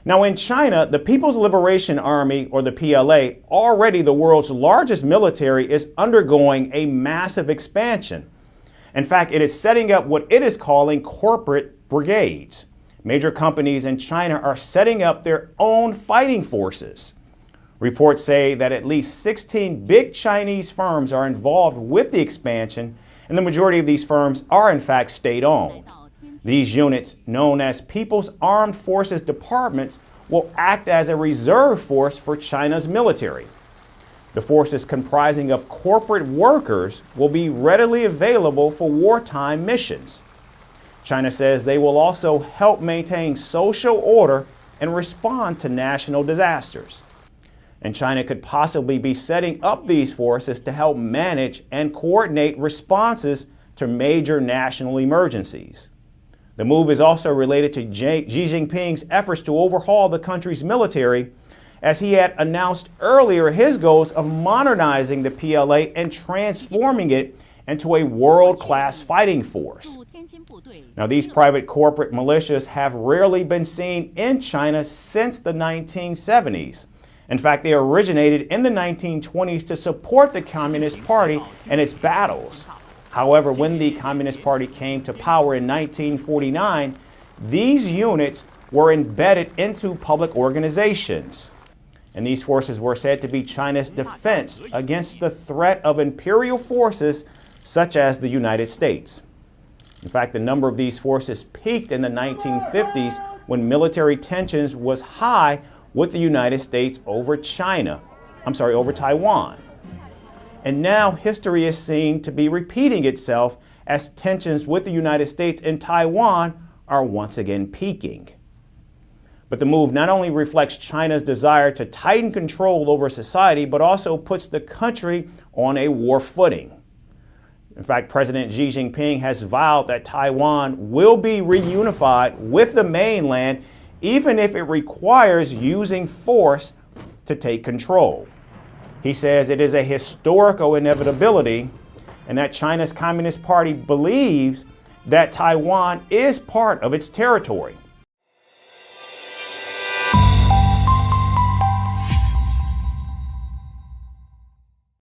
Now in China, the People's Liberation Army, or the PLA, already the world's largest military, is undergoing a massive expansion. In fact, it is setting up what it is calling corporate brigades. Major companies in China are setting up their own fighting forces. Reports say that at least 16 big Chinese firms are involved with the expansion, and the majority of these firms are in fact state-owned. These units, known as People's Armed Forces Departments, will act as a reserve force for China's military. The forces, comprising of corporate workers, will be readily available for wartime missions. China says they will also help maintain social order and respond to national disasters. And China could possibly be setting up these forces to help manage and coordinate responses to major national emergencies. The move is also related to Xi Jinping's efforts to overhaul the country's military, as he had announced earlier his goals of modernizing the PLA and transforming it into a world-class fighting force. Now, these private corporate militias have rarely been seen in China since the 1970s. In fact, they originated in the 1920s to support the Communist Party and its battles. However, when the Communist Party came to power in 1949, these units were embedded into public organizations. And these forces were said to be China's defense against the threat of imperial forces such as the United States. In fact, the number of these forces peaked in the 1950s when military tensions was high with the United States over Taiwan. And now history is seen to be repeating itself as tensions with the United States and Taiwan are once again peaking. But the move not only reflects China's desire to tighten control over society, but also puts the country on a war footing. In fact, President Xi Jinping has vowed that Taiwan will be reunified with the mainland, even if it requires using force to take control. He says it is a historical inevitability and that China's Communist Party believes that Taiwan is part of its territory.